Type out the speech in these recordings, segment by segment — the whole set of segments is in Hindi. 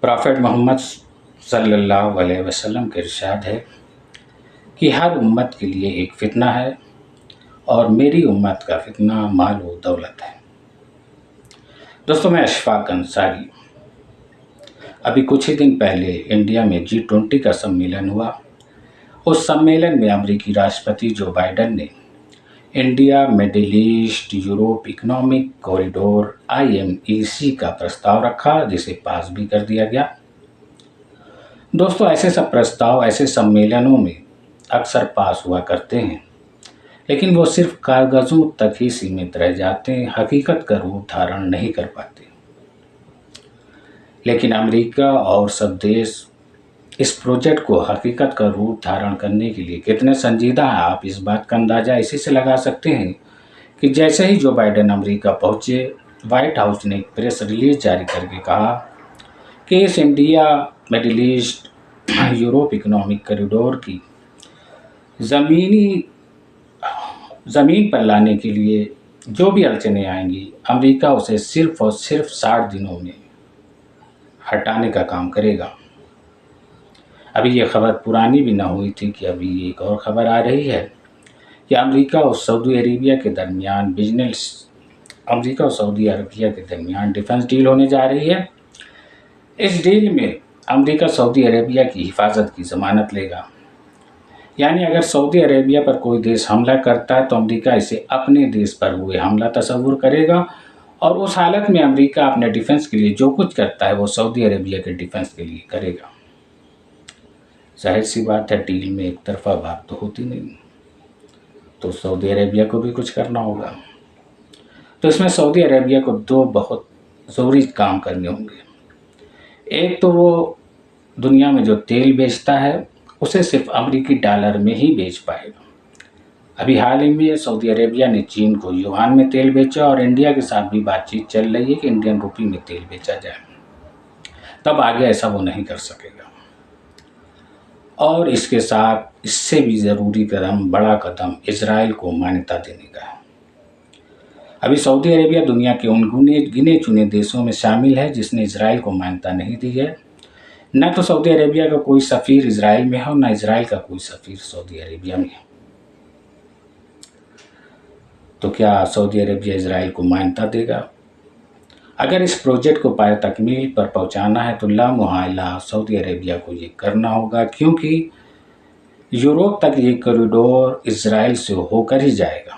प्रॉफेट मोहम्मद सल्लल्लाहु अलैहि वसल्लम के इरशाद है कि हर उम्मत के लिए एक फितना है और मेरी उम्मत का फितना माल व दौलत है। दोस्तों, मैं अशफाक अंसारी। अभी कुछ ही दिन पहले इंडिया में G20 का सम्मेलन हुआ। उस सम्मेलन में अमेरिकी राष्ट्रपति जो बाइडेन ने India middle east Europe economic corridor IMEC का प्रस्ताव रखा, जिसे पास भी कर दिया गया। दोस्तों, ऐसे सब प्रस्ताव ऐसे सम्मेलनों में अक्सर पास हुआ करते हैं, लेकिन वो सिर्फ कागजों तक ही सीमित रह जाते हैं, हकीकत का रूप धारण नहीं कर पाते। लेकिन अमेरिका और सब देश इस प्रोजेक्ट को हकीकत का रूप धारण करने के लिए कितने संजीदा हैं, आप इस बात का अंदाज़ा इसी से लगा सकते हैं कि जैसे ही जो बाइडेन अमेरिका पहुंचे, व्हाइट हाउस ने एक प्रेस रिलीज जारी करके कहा कि इस India middle east Europe economic corridor की ज़मीन पर लाने के लिए जो भी अड़चनें आएंगी, अमेरिका उसे सिर्फ और सिर्फ 60 दिनों में हटाने का काम करेगा। अभी ये खबर पुरानी भी ना हुई थी कि अभी एक और खबर आ रही है कि अमेरिका और सऊदी अरेबिया के दरमियान डिफेंस डील होने जा रही है। इस डील में अमेरिका सऊदी अरेबिया की हिफाजत की ज़मानत लेगा। यानी अगर सऊदी अरेबिया पर कोई देश हमला करता है तो अमेरिका इसे अपने देश पर हुए हमला तस्वुर करेगा, और उस हालत में अमेरिका अपने डिफेंस के लिए जो कुछ करता है वो सऊदी अरेबिया के डिफेंस के लिए करेगा। जाहिर सी बात है, डील में एक तरफा बात तो होती नहीं, तो सऊदी अरेबिया को भी कुछ करना होगा। तो इसमें सऊदी अरेबिया को दो बहुत ज़रूरी काम करने होंगे। एक तो वो दुनिया में जो तेल बेचता है उसे सिर्फ अमेरिकी डॉलर में ही बेच पाएगा। अभी हाल ही में सऊदी अरेबिया ने चीन को युआन में तेल बेचा, और इंडिया के साथ भी बातचीत चल रही है कि इंडियन रुपी में तेल बेचा जाए। तब आगे ऐसा वो नहीं कर सकेगा। और इसके साथ इससे भी ज़रूरी बड़ा कदम इजराइल को मान्यता देने का है। अभी सऊदी अरेबिया दुनिया के उन गिने चुने देशों में शामिल है जिसने इजराइल को मान्यता नहीं दी है। न तो सऊदी अरेबिया का कोई सफ़ीर इजराइल में है और न इजराइल का कोई सफ़ीर सऊदी अरेबिया में है। तो क्या सऊदी अरेबिया इजराइल को मान्यता देगा? अगर इस प्रोजेक्ट को पाए तकमील पर पहुंचाना है तो लामुहाला सऊदी अरेबिया को ये करना होगा, क्योंकि यूरोप तक ये कॉरिडोर इजराइल से होकर ही जाएगा।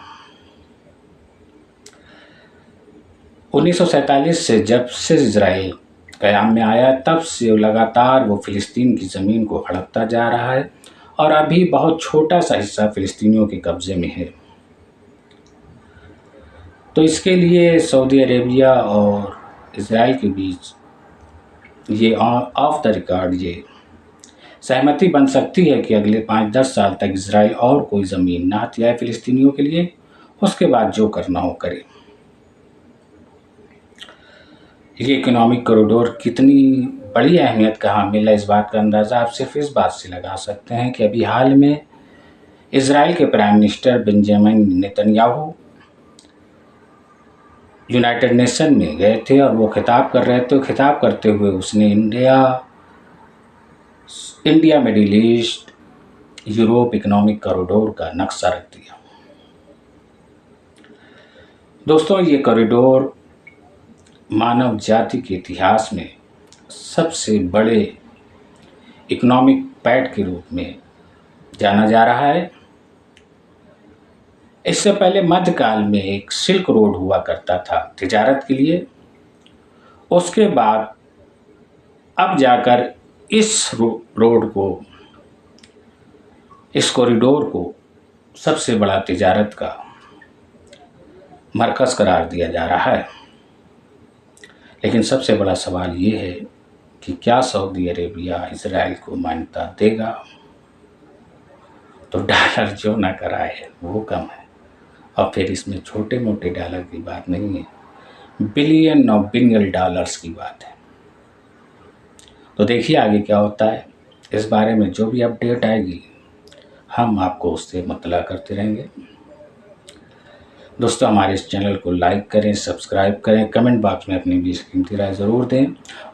1947 से जब से इजराइल क़याम में आया, तब से लगातार वो फ़िलिस्तीन की ज़मीन को हड़पता जा रहा है, और अभी बहुत छोटा सा हिस्सा फ़िलिस्तीनियों के कब्ज़े में है। तो इसके लिए सऊदी अरेबिया और इजराइल के बीच ये ऑफ द रिकॉर्ड ये सहमति बन सकती है कि अगले 5-10 साल तक इजराइल और कोई ज़मीन ना हथियाए फ़िलिस्तीनियों के लिए, उसके बाद जो करना हो करे। ये इकोनॉमिक कॉरिडोर कितनी बड़ी अहमियत का हामिल है, इस बात का अंदाज़ा आप सिर्फ इस बात से लगा सकते हैं कि अभी हाल में इजराइल के prime minister Benjamin Netanyahu United nation में गए थे और वो खिताब कर रहे थे। खिताब करते हुए उसने India middle east Europe economic corridor का नक्शा रख दिया। दोस्तों, ये कॉरिडोर मानव जाति के इतिहास में सबसे बड़े इकोनॉमिक पैठ के रूप में जाना जा रहा है। इससे पहले मध्यकाल में एक सिल्क रोड हुआ करता था तिजारत के लिए। उसके बाद अब जाकर इस रोड को, इस कॉरिडोर को सबसे बड़ा तिजारत का मरकज़ करार दिया जा रहा है। लेकिन सबसे बड़ा सवाल ये है कि क्या सऊदी अरेबिया इजराइल को मान्यता देगा? तो डॉलर जो ना कराए वो कम है, और फिर इसमें छोटे मोटे डॉलर की बात नहीं है, बिलियन और बिलियन डॉलर्स की बात है। तो देखिए आगे क्या होता है। इस बारे में जो भी अपडेट आएगी हम आपको उससे मुतला करते रहेंगे। दोस्तों हमारे इस चैनल को लाइक करें, सब्सक्राइब करें, कमेंट बॉक्स में अपनी भी कीमती राय ज़रूर दें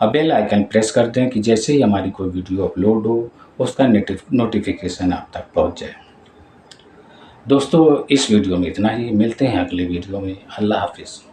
और बेल आइकन प्रेस कर दें कि जैसे ही हमारी कोई वीडियो अपलोड हो उसका नोटिफिकेशन आप तक पहुंच जाए। दोस्तों इस वीडियो में इतना ही, मिलते हैं अगले वीडियो में। अल्लाह हाफिज़।